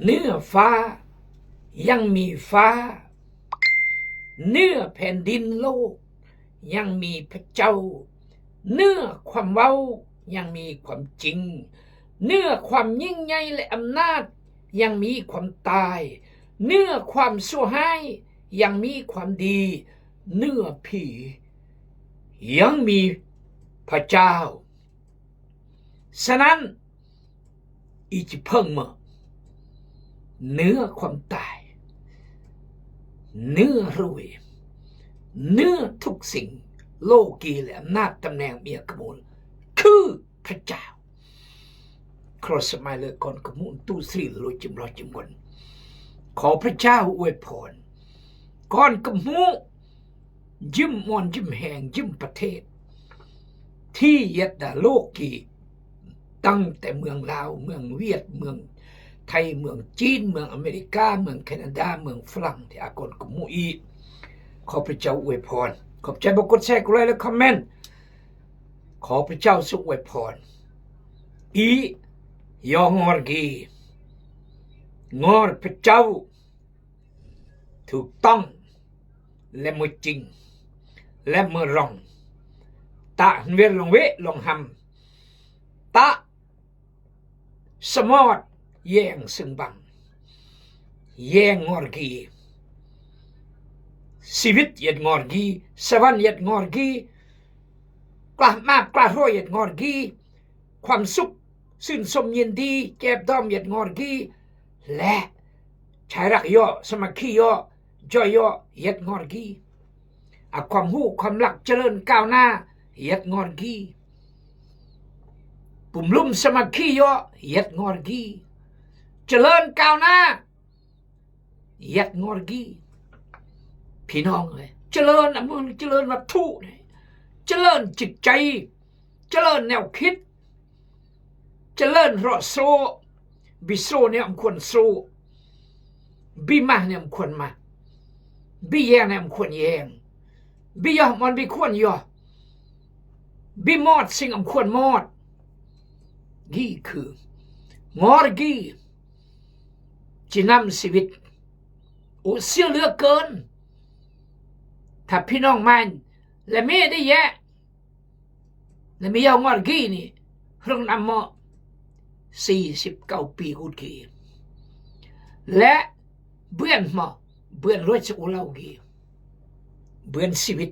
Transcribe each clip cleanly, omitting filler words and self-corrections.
เนื้อฟ้ายังมีฟ้าเนื้อแผ่นดินโลกยังมีพระเจ้าเนื้อความเว้ายังมีความจริงเนื้อความยิ่งใหญ่และอำนาจยังมีความตายเนื้อความชั่วร้ายยังมีความดีเนื้อผียังมีพระเจ้าฉะนั้นอีจิเพิ่งมาเนื้อความตายเนื้อรวยเนื้อทุกสิ่งโลกีและอำนาจตำแหน่งเมียกมูลคือพระเจ้าครอสมัยเลยก่อนกมูลตู้สรีโลจิมรอจิมวันขอพระเจ้าอวยพรก่อนกมูยิ้มมอนยิ้มแหงยิ้มประเทศที่ยัดดาโลกีตั้งแต่เมืองลาวเมืองเวียดเมืองไทยเมืองจีนเมืองอเมริกาเมืองแคนาดาเมืองฝรั่งที่อากรกมูอีขอพระเจ้าอวยพรขอบใจบอกกดแชร์กดไลค์และคอมเมนต์ขอพระเจ้าทรงอวยพรอียองอร์กีงอร์พระเจ้าถูกต้องและมือจริงและมือรองตะเวลงเวลงหำตะสมอดแย่งซึ่งบังแย่งงอร์กีชีวิตยัดงอร์กีสวรรค์ยัดงอร์กีกล้ามากกล้ารวยยัดงอร์กีความสุขชื่นชมยินดีเจ็บดอมยัดงอร์กีและชายรักย่อสมัคคีย่อจอยย่อยัดงอร์กีความหู้ความหลักเจริญก้าวหน้ายัดงอร์กีปุ่มลุ่มสมัคคีย่อยัดงอร์กีเจริญก้าวหน้ายัดงอร์กีพี่น้องเลยเจริญนะมึงเจริญวัตถุเนี่ยเจริญจิตใจเจริญแนวคิดเจริญรอโซบิโซเนี่ยมันควรโซบิมาเนี่ยมันควรมาบิแยงเนี่ยมันควรแยงบิยอมันบิควรยอบิมอดสิ่งมันควรมอดนี่คืองอร์กีจะนำชีวิตโอ้เสียเหลือเกินถ้าพี่น้องมันและไม่ได้แย่และไม่ยอมงอร์กีนี่เรื่องนำมา49 ปีกุดกีและเบื่อนมาเบื่อนรวยจะอุลากีเบื่อนชีวิต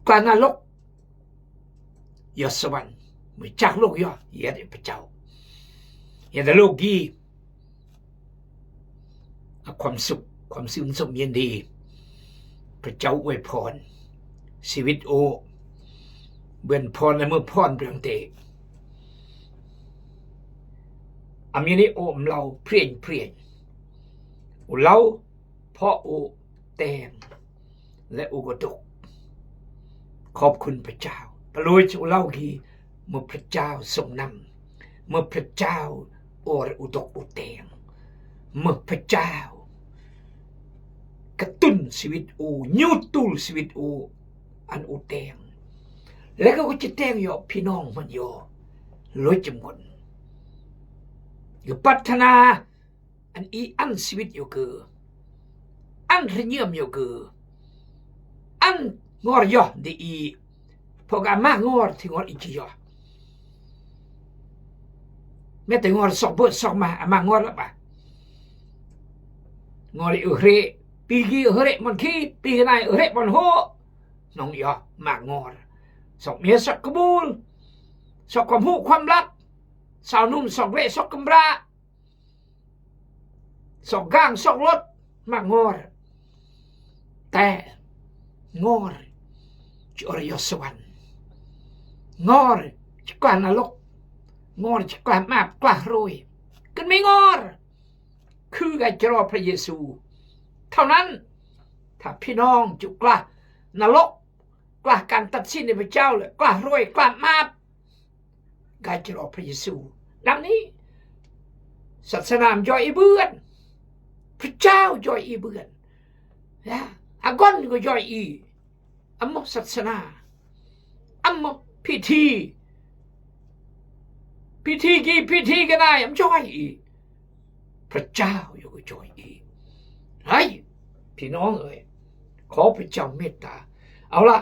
กลางนรกยศสวรรค์ไม่จากโลกย่ออย่าได้พระเจ้าอย่าได้โลกีความสุขความชื่นชมยินดีพระเจ้าอวยพรชีวิตโอเบื่อนพรและเมื่อพรเปลี่ยนเตะอามินิโอมเราเพียนเราพ่อโอแตงและอุกตกขอบคุณพระเจ้าประโลยจุเล่ากีเมื่อพระเจ้าทรงนำเมื่อพระเจ้าโอรอุตกอุแตงเมื่อพระเจ้ากระตุ้นชีวิตอูยูตูลชีวิตอูอันอูแตงแล้วก็จะแตงยอพี่น้องมันยอลอยจำวนอยู่พัฒนาอันอีอันชีวิตอยู่คืออันเยี่ยมอยู่คืออันงอร์ยอดีอีพวกอามางอร์ที่งอร์อีกยอแม้แต่งอร์สองเบิดสองมาอามางอร์ละปะงอร์อุเรปีกีอุเรมันขี้ปีนายอุเรมันโหน้องยอมางอร์สองเมียสักกบูลสองความหูความรักสาวนุ่มสองเละสองกำราสองก้างสองรถมางอร์แต่งอร์จะอรยสวรรค์งอร์จะกล้านรกงอร์จะกล้ามากกล้ารวยกันไม่งอร์คือไงจะรอพระเยซูเท่านั้นถ้าพี่น้องจะกล้านรกกล้าการตัดสินในพระเจ้าเลยกล้ารวยกล้ามากกายจะรอพระเยซูดังนี้ศาสนามย่อยเบื่อนพระเจ้าย่อยเบื่อนนะอากอนก็ย่อยอัมมศาสนาอัมมพิธี พิธีกี่พิธีก็ได้อำจ้อยอีกพระเจ้าอยู่กับจ้อยอีกเฮ้ยพี่น้องเอ๋ยขอพระเจ้าเมตตาเอาละ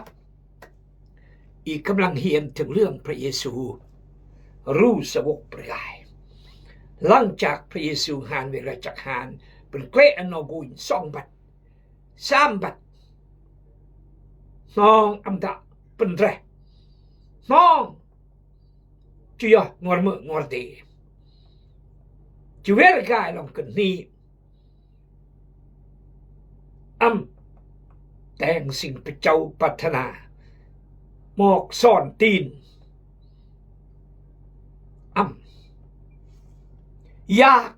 อีกกำลังเฮียนถึงเรื่องพระเยซูรู้สวกประกายหลังจากพระเยซูหานเวลาจากหานเป็นเกรอันนอกุย2 บัด3 บัดน้องอัมดาเป็นแรน้องจุยงอร์มงอร์เดจุเวรกายลองกันนี้แต่งสิ่งพระเจ้าปรารถนาหมอกซ่อนตีนยาก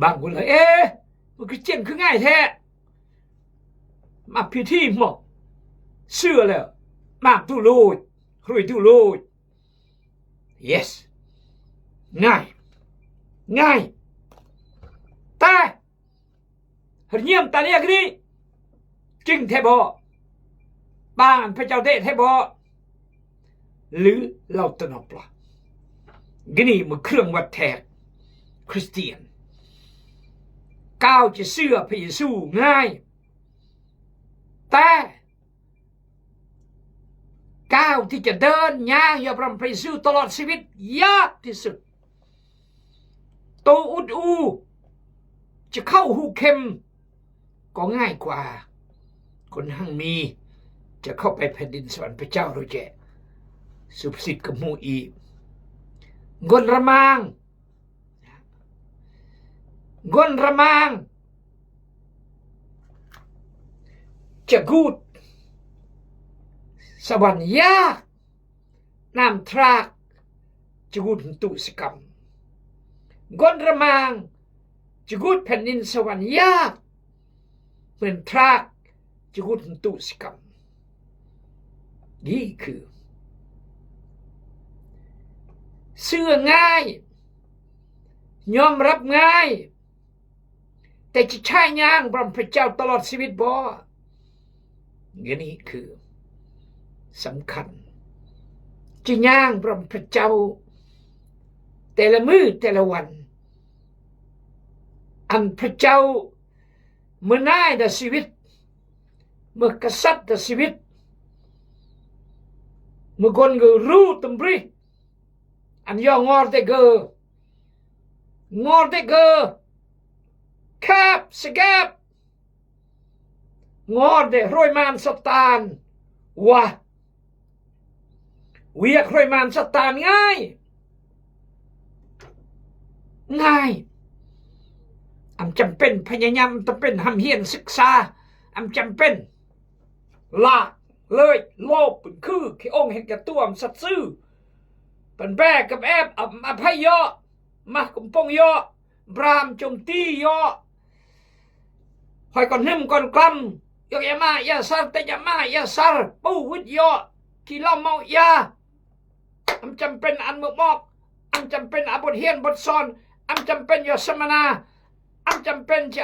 บางคนเลยมันก็เจียนคือง่ายแท้มาพิธีหมอกเชื่อแล้วมากดูโลดรุยดูโลด yes ง่ายแต่เยี่ยมตาเรียกนี้จริงแท้บ่บ้านพระเจ้าเดชแท้บ่หรือเราตนปลากินี่มันเครื่องวัดแทกคริสเตียนก้าวจะเชื่อพระเยซูง่ายแต่ก้าวที่จะเดินย่างอย่าพรำพระเยซูตลอดชีวิตยากที่สุดโตอุดอูจะเข้าหูเข็มก็ง่ายกว่าคนหั่งมีจะเข้าไปแผ่นดินสวรรค์พระเจ้าเราแจสุภสิทธิ์กับมูอีกนระมางจะกูดสวรรค์ยากน้ำทรากจะกูดตุสกรรมกนระมางจะกูดแผ่นดินสวรรค์ยากเหมือนทรากจะกูดตุสกรรมนี่คือเชื่อง่ายยอมรับง่ายแต่จะใช้ย่างพระเจ้าตลอดชีวิตบ่นี่คือสำคัญจะย่างพระเจ้าแต่ละมื้อแต่ละวันอันพระเจ้าเมื่อนายในชีวิตเมื่อกษัตริย์ในชีวิตเมื่อคนก็รู้ตำริอันยองอร์เดเกอร์แคบสแกบงอร์เดรอยมานสตานวะเวียกรอยมานสตานง่ายอำจำเป็นพยายามจะเป็นทำเฮียนศึกษาอำจำเป็นลากเลยโลภคือขี้องค์เห็นแก่ตัวสัตย์ซื่อเป็นแบกกับแอบอภัยย่อมากุมปงย่อบรามโจมตีย่อหอยก่อนหึมก่อนกล้ำยกยามาอย่าซาร์แต่ยามาอย่าซาร์ปูวิทย่อที่เราเมายาอำจำเป็นอันมือบอกอำจำเป็นบทเฮียนบทสอนอำจำเป็นยอสมนาอำจำเป็นจะ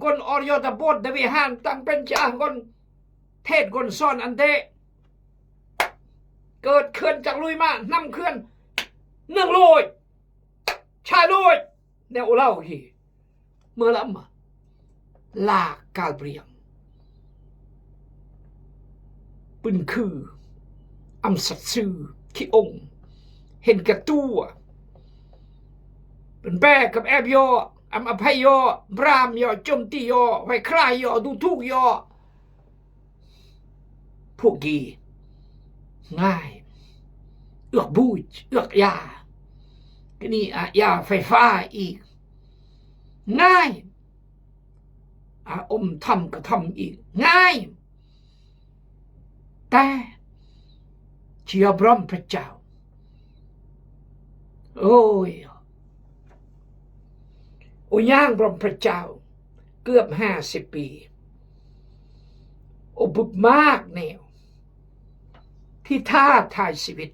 กนอรยตบทเดวิหานตั้งเป็นจะกนเทศกนสอนอันเดเกิดเคลื่อนจากลุยมานำเคลื่อนเนื่องลอยชายลอยแนวเล่าฮีเมื่อละมาลากาลเปรียงปืนคืออำสัตซื่อขี้องค์เห็นกับตัวเป็นแบกกับแอบย่ออภัยย่อบรามย่อโจมตีย่อไว้คลายย่อดูทุกย่อพวกกีง่ายเอือกบูชเอือกยาก็นี่ยาไฟฟ้าอีกง่ายอมทำก็ทำอีกง่ายแต่เชื่อพร้อมพระเจ้าโอ้ย่างพร้อมพระเจ้าเกือบ50 ปีบุกมากแนวที่ท้าทายชีวิต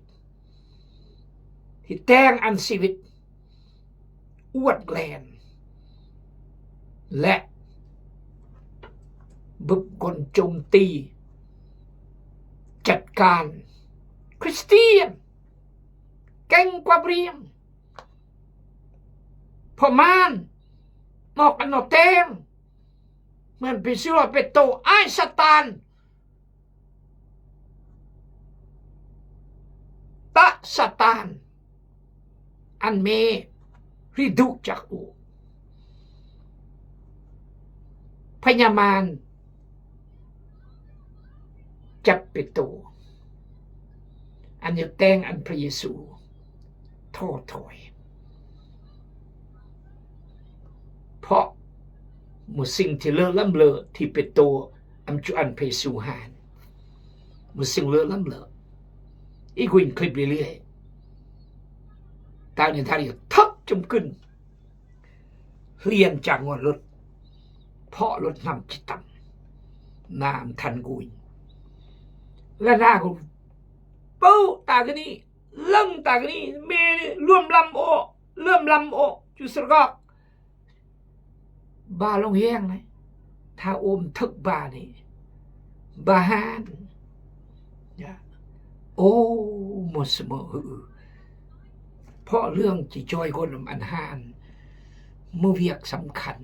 ที่แต่งอันชีวิตอวดแกลนและบุกกลโจมตีจัดการคริสเตียน งกว่าเรียมพอมานนอกอันนอเตงเหมือนไปซิวไปโตไอ้สตานตะสตานอันเมริดุจักอูพญามารจับไปโตอันอยู่แต่งอันพระเยซูโทษถอยเพราะมุสิ่งที่เลอะล้ำเลอะที่เป็นตัวอันจุอันเพสูหานมุสิ่งเลอะล้ำเลอะอีกวินคลิปเรื่อยๆตาเนี่ยทารีทับจมขึ้นเรียนจากงอนรถเพราะรถนำจิตต่ำนามทันกุยและหน้ากูเป้าตากันนี่ลังตากันนี่เมย์ร่วมลำโอเริ่มลำโอจุสกอกบาลงแห้งเลยถ้าอมทึกบานี่บาฮานโอ้หมดเสมอเพราะเรื่องจีจอยคนอันหานมือเวียกสำคัญ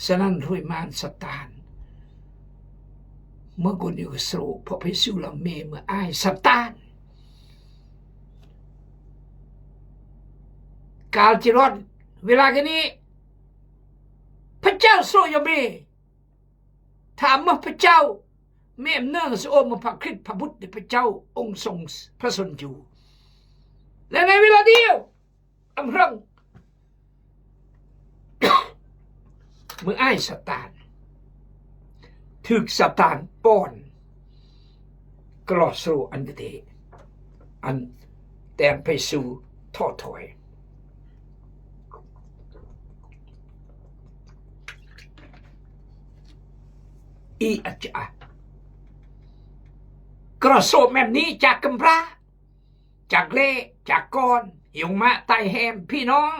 สนั่นรวยมานสตานเมื่อคนอยู่โศกเพราะไปสู้ลำเมเมื่ออายสตานกาลจิรอดเวลากันนี้พระเจ้าโซยเมถามว่าพระเจ้าแม่เนื่องสโอมพระคริสต์พระบุตรพระเจ้าองค์ทรงพระชนอยู่และในเวลาเดียวอำรังเมื่อไอ้สตานถึกสตานป้อนกลอสูอันเดอันแต่งไปสู่ทอดถอยอีอาจารย์กระโสแบบนี้จากกำพร้าจากเล่จากกอนยงมาไตแฮมพี่น้อง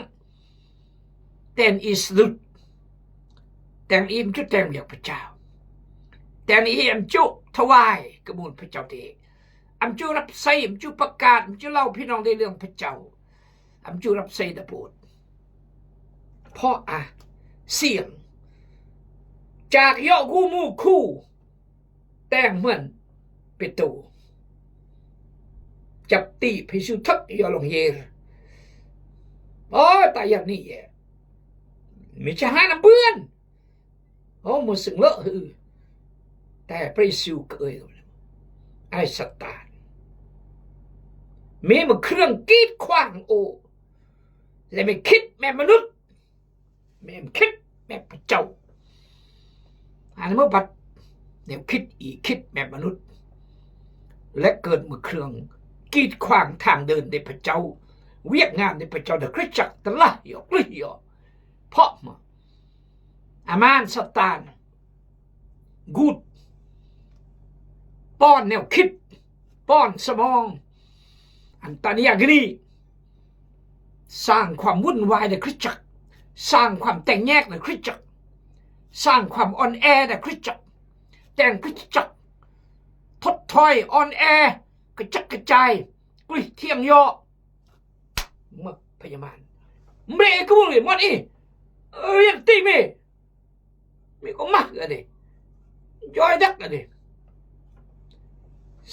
แต่นอิสลุดแต่งอิมจุดแต่งเรียกพระเจ้าแต่งอิมจุถวายกระมูลพระเจ้าเดอัมจุรับใส่อัมจุประกาศอัมจุเล่าพี่น้องได้เรื่องพระเจ้าอัมจุรับใส่ดะโบดเพราะเสียงจากยอกูมูคู่แต่งเหมือนเปโตรจับตีพิสุทักยอลงเยรโอ้ตายอย่างนี้ไม่ใช่หาน้ำเบื่อนโอ้มันสึงเลอะหือแต่พระเยซูเกยไอ้สตานมีมันเครื่องกีดขวางโอและไม่คิดแม่มนุษย์ไม่คิดแม่พระเจ้าอันเมื่อบัดเนี่ยคิดอีกคิดแบบมนุษย์และเกิดมือเครื่องกีดขวางทางเดินในพระเจ้าเวียกงานในพระเจ้าเด็กคริสจักรตะละหยอกเลยหยอกเพราะมาอามานสตานกูดป้อนแนวคิดป้อนสมองอันตานิยากรีสร้างความวุ่นวายในคริสจักรสร้างความแตกแยกในคริสจักรสร้างความอ่อนแอในคริสจักรแต่งคริสจักรทดถอยอ่อนแอกระจัดกระจายกุยเที่ยงย่อเมื่อพยาบาลเมย์ก็มึงเลยมันอีเรียกตีเมย์ก็มากอะไรจอยดักอะไร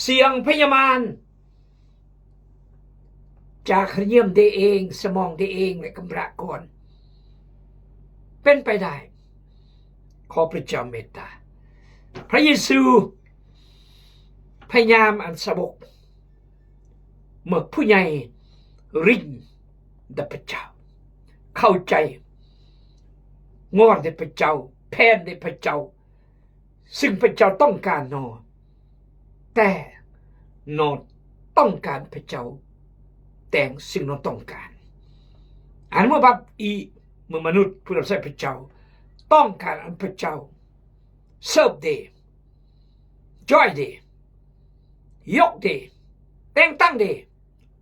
เสียงพยาบาลจากเยี่ยมได้เองสมองได้เองในกำราก่อนเป็นไปได้ขอพระเจ้าเมตตาพระเยซูพยายามอันสบกเมื่อผู้ใหญ่ริงดับพระเจ้าเข้าใจงอนในพระเจ้าแพนในพระเจ้าซึ่งพระเจ้าต้องการนอแต่นอต้องการพระเจ้าแต่งสิ่งนอต้องการอันเมื่อบับอีเมื่อมนุษย์ผู้รับใช้พระเจ้าต้องการอันพระเจ้าเสิร์ฟเดจอยเดยกเดแต่งตั้งเด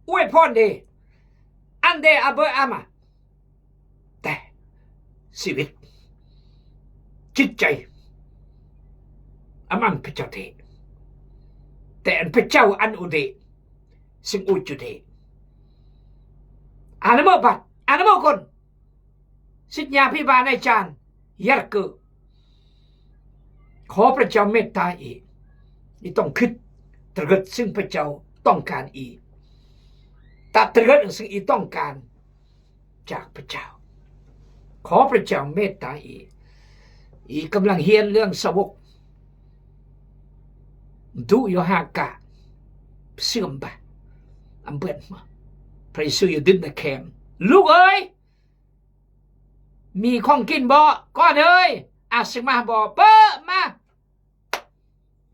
อวยพรเดอันเดอาเบออามาแต่ชีวิตจิตใจอามันพระเจ้าเดแต่อันพระเจ้าอันอุเดซึ่งอุจุเด อานาโมบัดอานาโมคนสิทธยาพิบาลในจานยักเกอขอพระเจ้าเมตตาอีกนี่ต้องคิดตรึกซึ่งพระเจ้าต้องการอีกตัดตรึกซึ่งอีต้องการจากพระเจ้าขอพระเจ้าเมตตาอีกำลังเฮียนเรื่องสวกดูโยหากะเสื่อมไปอำเบิดมาพระเยซูอยู่ดินตะแคมลูกเอ้ยมีของกินบ่ก้อนเอ้ยอาสิมาบ่เปิ้มา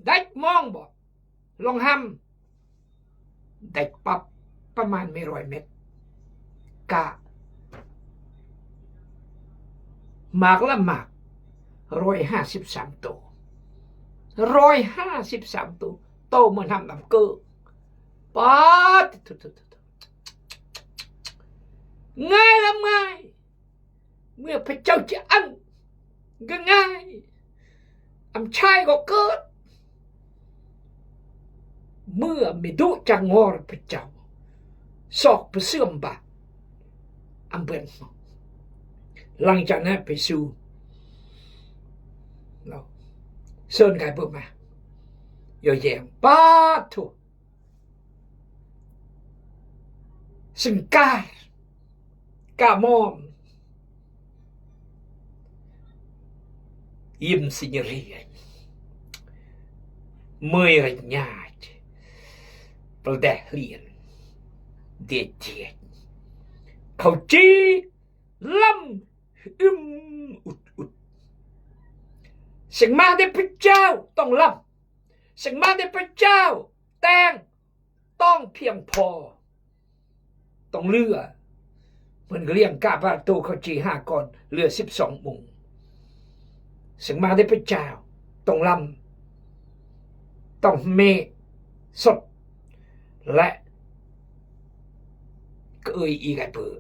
ได้มองบ่ลงห้ำได้ปับประมาณไม่100 เม็ดกะหมากละหมาก153 ตัว153 ตัวโตเหมือนทำน้ำเกลือป๊าดง่ายละง่ายเมื่อพระเจ้าจะอันก็ง่ายอำชายก็เกิดเมื่อไม่ดูจังงอพระเจ้าสอกไปเสื่อมบาอำเบินหลังจากนั้นไปสู่เราเซินกายเปิดมาเยอะแยะป้าทุสิงกามอมยิมสิญรีเมื่อญาติประเดเลียนเดียดเขาจีลำอุดสิ่งมาได้พระเจ้าต้องลำสิ่งมาได้พระเจ้าแต่งต้องเพียงพอต้องเลือเหมือนเลี้ยงกาบาโตเขาจี5 ก่อนเรือ12 มุงสิ่งมาได้พระเจ้าต้องลำต้องเมสดและก็อีกไอ้เปื่อ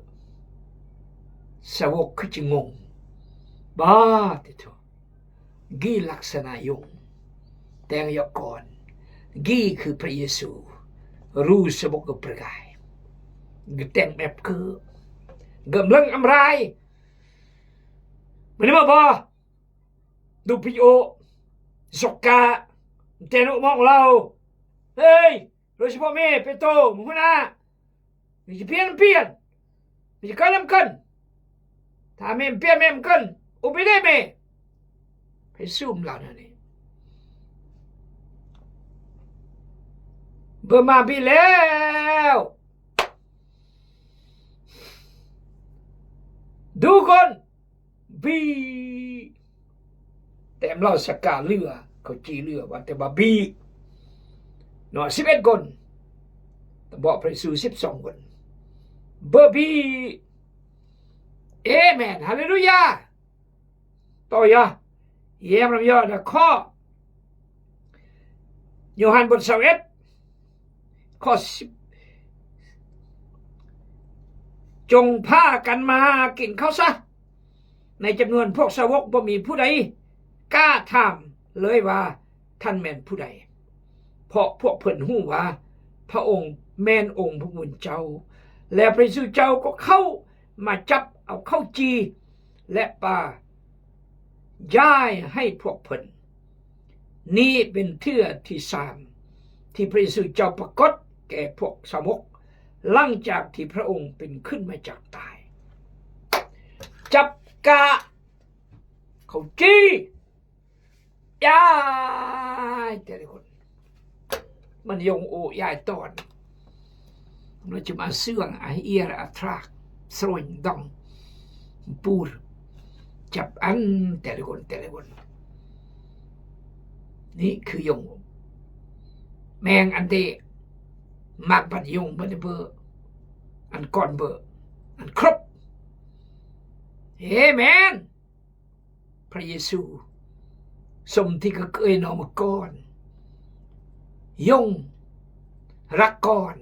สาวกคือจะงงบ้าที่ทั่วกีลักษณะยงแต่งยกก่อนกีคือพระเยซูรู้สาวกกับประกายกแต่งแบบคือกำลังอำไรมันนี่มาบ่ดูพิโอสกกาเตนุมองเราเฮ้ยโดยเฉพาะเมเปโตมึงนะมีจะเปลี่ยนมีจะกันกันถ้าเมเปลี่ยนเมมกันอุปนิเมไปซูมเราเนี่ยเบอร์มาปีแล้วดูคนบีแต่เราสกัดเรือเขาจีเรือว่าแต่ว่าบีหน่อย11 คนแต่บอกพระเยซู12 คนเบอร์บีเอเมนฮาเลลูยาต่อยะเยี่ยมรำยอดนะข้อโยฮันบท21 ข้อ 10จงพากันมากินข้าวซะในจำนวนพวกสาวกบ่มีผู้ใดกล้าถามเลยว่าท่านแม่นผู้ใดเพราะพวกเพิ่นฮู้ว่าพระองค์แม่นองค์พระผู้เป็นเจ้าและพระเยซูเจ้าก็เข้ามาจับเอาข้าวจีและปลาย้ายให้พวกเพิ่นนี่เป็นเทื่อที่3ที่พระเยซูเจ้าปรากฏแก่พวกสาวกหลังจากที่พระองค์เป็นขึ้นมาจากตายจับกะข้าวจีย้ายแต่ละคนมันยงโอยายตอนมันจะมาเสื่องไอเอียร์อัตรากสรวยดองปูรจับอันแต่ละคนนี่คือยงแมงอันเดมากปัดยงบันเบอร์อันก่อนเบอร์อันครบเฮ้แมนพระเยซูสมที่ก็เคยนอมาก่อนยงรักก่อน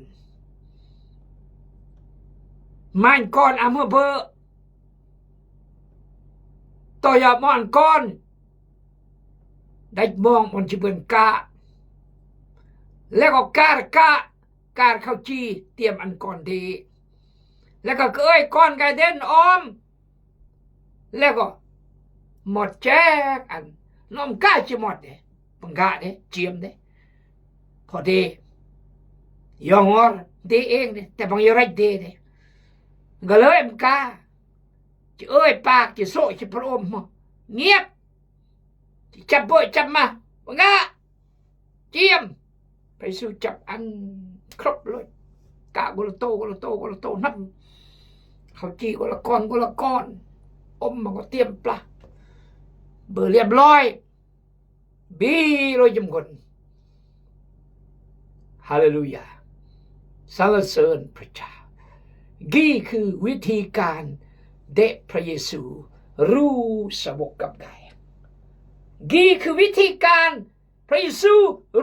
มันก่อนอาเมื่อเบอร์ต่อยามอนก่อนได้มองมันจะเป็นกาแล้วก็การเข้าจีเตรียมอันก่อนดี แล้วก็เอ้ยก้อนไก่เด่นออมแล้วก็หมดแจ๊กอันน้อมก้าจะหมดเด้ปังกาเด้เจียมเด้พอดียองอเดเองเด้แต่บางอยไรเดเด้ก็เลยมันกาจะเอ้ยปากจะโซ่จะพระอมเงียบจับบ่อยจับมาปังกาเจียมไปสู่จับอันครบเลยกะกุลโตนับเขาจีกุลก้อนอมมันก็เตรียมปลาเบอร์เรียบร้อยบีโรยจำคนฮาเลลูยาสรรเสริญพระเจ้านี่คือวิธีการเดะพระเยซูรู้สาวกกับได้นี่คือวิธีการพระเยซู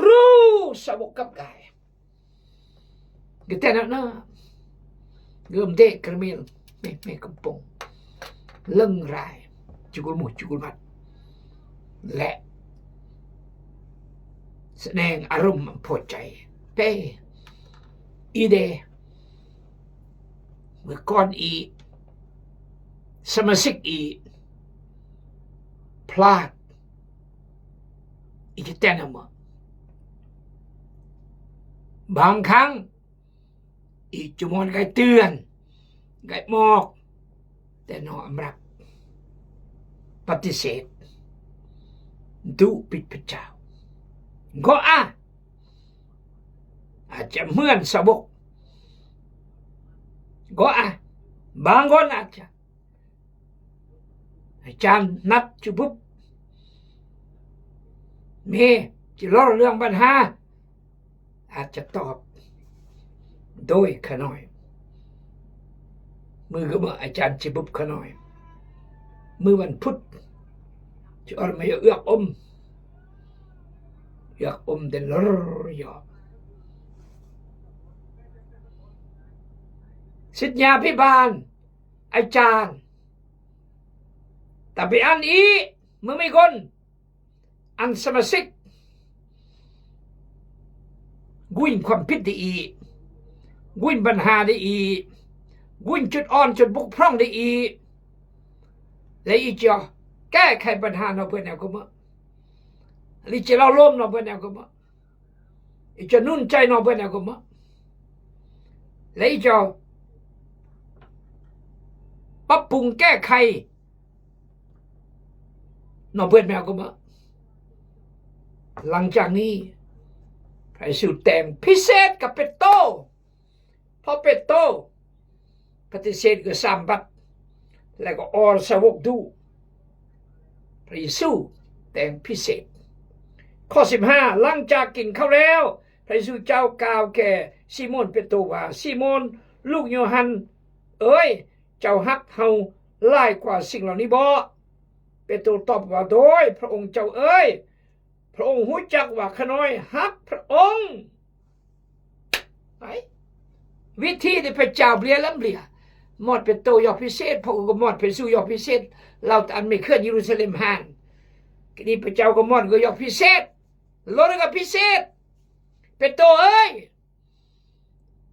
รู้สาวกกับได้kita nak gom dek kermil me kampung เรื่องรายจุกลหมูจุกลมัดและแสดงอารมณ์พอใจเป้อีเดเมื่อก่อนอีสมาชิกอีพลาดอีกแต่นมาบางครั้งอีกจมอนไกเตือนไกหมอกแต่นอมรับปฏิเสธดูปิดพระเจ้าก็อาจจะเหมือนสาวกก็บางคนอาจจะอาจารย์นัดจุบุบมีจะเล่าเรื่องปัญหาอาจจะตอบโดยขน้อยมือก็มาอาจารย์จิบุบขน้อยมือวันพุธจะออกมาเอือกอมเดินรอยอสิทธยาพิบาลอาจารย์แต่ไปอันอีเมื่อไม่คนอันสมาชิกกุยความผิดได้อีกุยปัญหาได้อีกุยจุดอ่อนจุดบกพร่องได้อีและอีจะแก้ไขปัญหาเราเพื่อนแนวก็มาลิจะเราล้มเราเพื่อนแนวก็มาอีจะนุ่นใจเราเพื่อนแนวก็มาและอีจะปรับปรุงแก้ไขเราเพื่อนแนวก็มาหลังจากนี้ไปสู่แต่งพิเศษกับเปโตรเพราะเปโตรปฏิเสธกับสามบัตแล้วก็ออสาวกดูพระเยซูแต่งพิเศษข้อ15หลังจากกินข้าวแล้วพระเยซูเจ้ากล่าวแก่ซิโมนเปโตรว่าซิโมนลูกโยฮันเอ้ยเจ้าฮักเฮาหลายกว่าสิ่งเหล่านี้บ่เปโตรตอบว่าโดยพระองค์เจ้าเอ้ยพระองค์รู้จักว่าข้าน้อยฮักพระองค์ไปวิธีที่พระเจ้าเปลี่ยนล้ำเปลี่ยมอดเป็นโตยอดพิเศษพระองค์ก็มอดเป็นสู้ยอดพิเศษเราอันไม่เคลื่อนเยรูซาเล็มห่างกนี้พระเจ้าก็มอดก็ยอดพิเศษรถก็พิเศษเป็นโตเอ้ย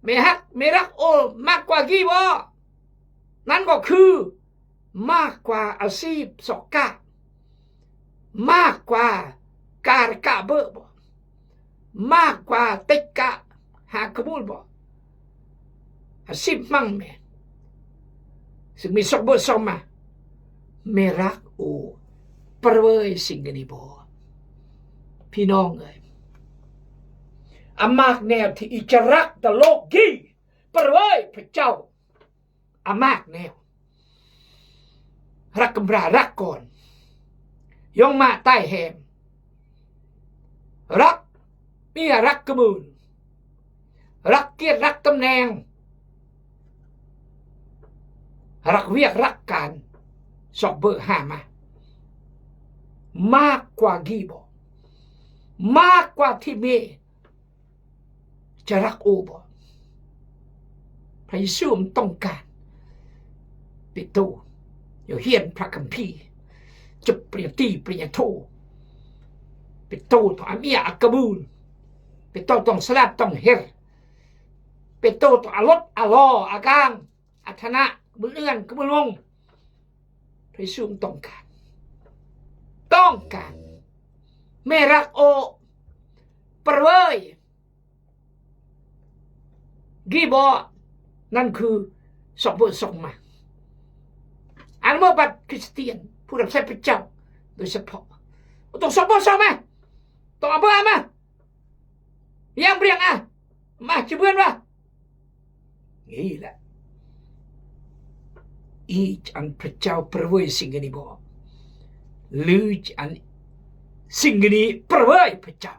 ไม่ฮักไม่รักโอมากกว่ากี่บ่นั่นก็คือมากกว่าอาชีพสอกกะมากกว่าการกะเบอร์บ่มากกว่าติกะหากมูลบ่อาชีพมั่งแม่ซึ่งมีสองเบอร์สองมาไม่รักโอประเวยสิ่งนี้บ่พี่น้องเอ้ยอามากแนวที่อิจรักตะโลกยี่ประเวยพระเจ้าอามากแนวรักกำรารักก่อนยองมาใต้แหมรักเมียรักกระมือรักเกียรติรักตำแหน่งรักเวียกรักการสอบเบอร์5มากกว่ากี่บ่มากกว่าที่เมจะรักโอบ่พระเยซูต้องการปิโตอยู่เฮียนพระคัมภีร์จบปริญญาตรีปริญญาโทปิโตต้องอามีอักกบูลปิโตต้องสลัดต้องเฮรปิโตต้องอลดอลออากางอ ฐานะบุญเอื้อนก็บุญลงพระเยซูต้องการไม่รักโอประเวยกีบอนั่นคือสมบูรณ์ส่งมาอันเมื่อบัดคริสเตียนผู้รับใช้พระเจ้าโดยเฉพาะต้องสมบูรณ์ส่งมาต้องเอาเพื่อมายังเปลี่ยนมาจะเพื่อนว่านี่แหละอีจันพระเจ้าประเวยสิ่งนี้บอกหรือจันสิ่งนี้ประเวยพระเจ้า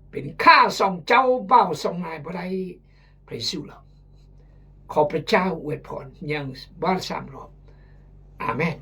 เป็นข้าส่งเจ้าเบาส่งนายบ่ได้พระเยซูเราขอพระเจ้าอวยพรอย่างบ้านสามรอบอาเมน